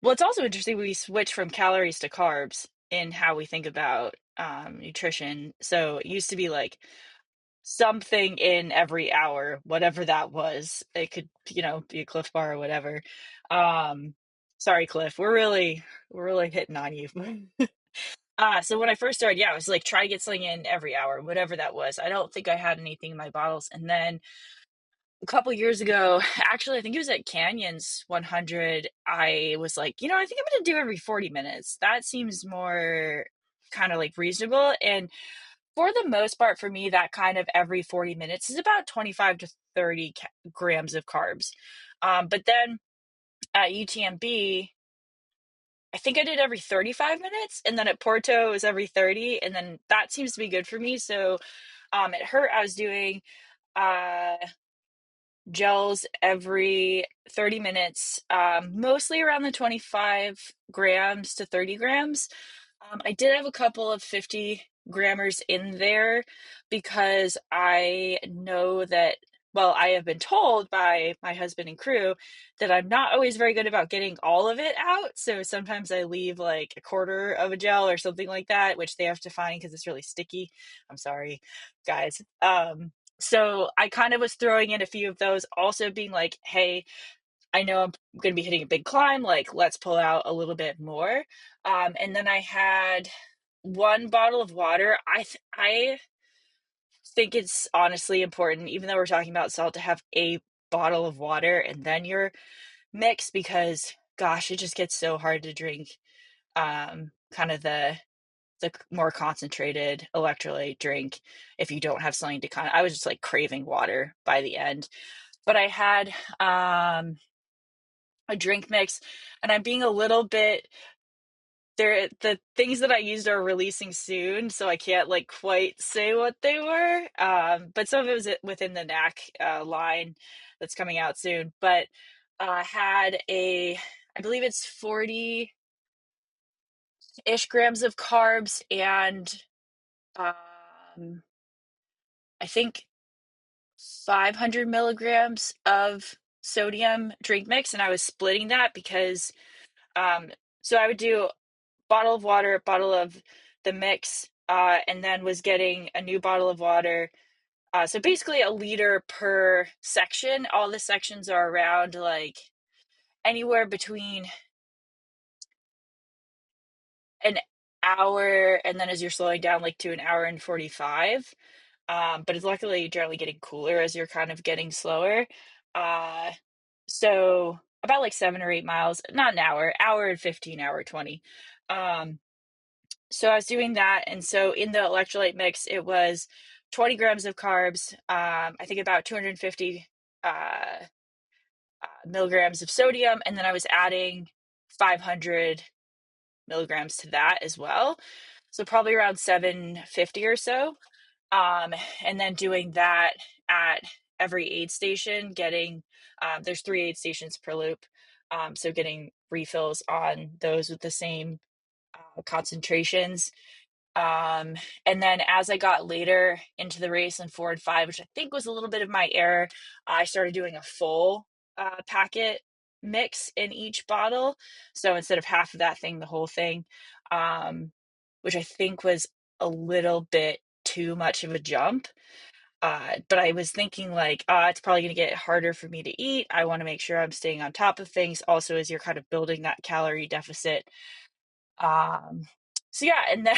Well, it's also interesting we switch from calories to carbs in how we think about nutrition. So it used to be like something in every hour, whatever that was. It could, be a Cliff Bar or whatever. Um, Sorry, Cliff. We're really hitting on you. So when I first started, yeah, I was like try to get something in every hour, whatever that was. I don't think I had anything in my bottles. And then a couple years ago, actually, I think it was at Canyons 100, I was like, I think I'm going to do every 40 minutes. That seems more kind of like reasonable. And for the most part, for me, that kind of every 40 minutes is about 25 to 30 grams of carbs. But then at UTMB, I think I did every 35 minutes. And then at Porto, it was every 30. And then that seems to be good for me. So at Hurt, I was doing uh, gels every 30 minutes, mostly around the 25 grams to 30 grams. I did have a couple of 50 grammars in there because I know that, well, I have been told by my husband and crew that I'm not always very good about getting all of it out. So sometimes I leave like a quarter of a gel or something like that, which they have to find because it's really sticky. I'm sorry, guys. So I kind of was throwing in a few of those, also being like, hey, I know I'm going to be hitting a big climb. Like, let's pull out a little bit more. And then I had one bottle of water. I think it's honestly important, even though we're talking about salt, to have a bottle of water and then your mix because, gosh, it just gets so hard to drink. Kind of the more concentrated electrolyte drink if you don't have something to I was just like craving water by the end. But I had a drink mix and I'm being a little bit there. The things that I used are releasing soon, so I can't like quite say what they were. But some of it was within the knack line that's coming out soon. But had I believe it's 40-ish grams of carbs and um I think 500 milligrams of sodium drink mix, and I was splitting that because um so I would do bottle of water, bottle of the mix, and then was getting a new bottle of water. So basically a liter per section. All the sections are around like anywhere between an hour and then as you're slowing down like to an hour and 45. But it's luckily generally getting cooler as you're kind of getting slower. Uh, so about like 7 or 8 miles, not an hour and 15, hour 20. Um, so I was doing that. And so in the electrolyte mix, it was 20 grams of carbs, I think about 250 milligrams of sodium. And then I was adding 500 milligrams to that as well. So probably around 750 or so. Um, and then doing that at every aid station, getting there's 3 aid stations per loop. So getting refills on those with the same concentrations. Um, and then as I got later into the race in 4 and 5, which I think was a little bit of my error, I started doing a full packet mix in each bottle. So instead of half of that thing, the whole thing, um, which I think was a little bit too much of a jump. But I was thinking like, it's probably going to get harder for me to eat. I want to make sure I'm staying on top of things. Also, as you're kind of building that calorie deficit, um, so yeah, and then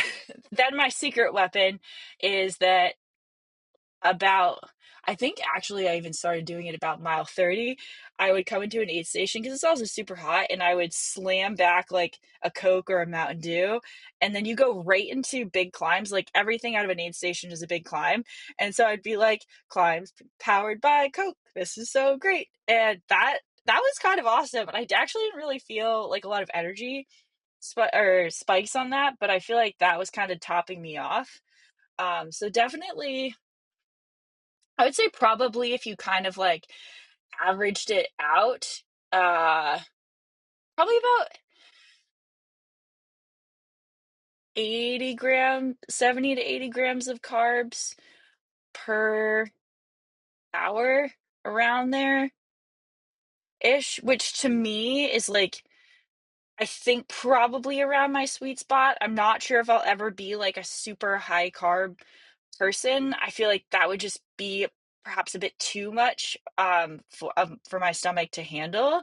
then my secret weapon is that about I think actually I even started doing it about mile 30. I would come into an aid station because it's also super hot, and I would slam back like a Coke or a Mountain Dew, and then you go right into big climbs. Like everything out of an aid station is a big climb, and so I'd be like, "Climbs powered by Coke. This is so great," and that was kind of awesome. And I actually didn't really feel like a lot of energy or spikes on that, but I feel like that was kind of topping me off. So definitely, I would say probably if you kind of like averaged it out, uh, probably about 70 to 80 grams of carbs per hour, around there ish, which to me is like I think probably around my sweet spot. I'm not sure if I'll ever be like a super high carb person. I feel like that would just be perhaps a bit too much for my stomach to handle,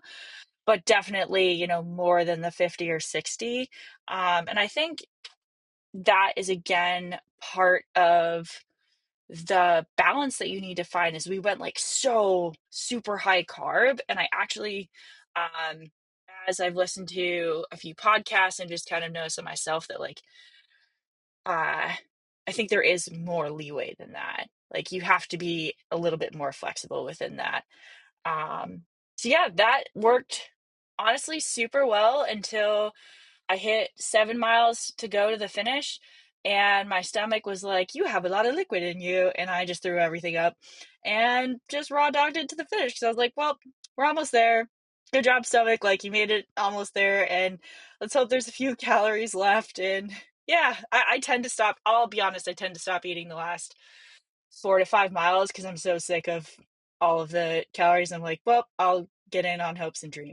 but definitely, more than the 50 or 60. And I think that is again part of the balance that you need to find is we went like so super high carb and I actually um as I've listened to a few podcasts and just kind of noticed it myself that like uh I think there is more leeway than that. Like you have to be a little bit more flexible within that. um so yeah, that worked honestly super well until I hit 7 miles to go to the finish, and my stomach was like, "You have a lot of liquid in you," and I just threw everything up and just raw dogged it to the finish. Because I was like, "Well, we're almost there. Good job, stomach. Like, you made it almost there, and let's hope there's a few calories left." And yeah, I tend to stop. I'll be honest, I tend to stop eating the last 4 to 5 miles because 'cause I'm so sick of all of the calories. I'm like, "Well, I'll get in on hopes and dreams."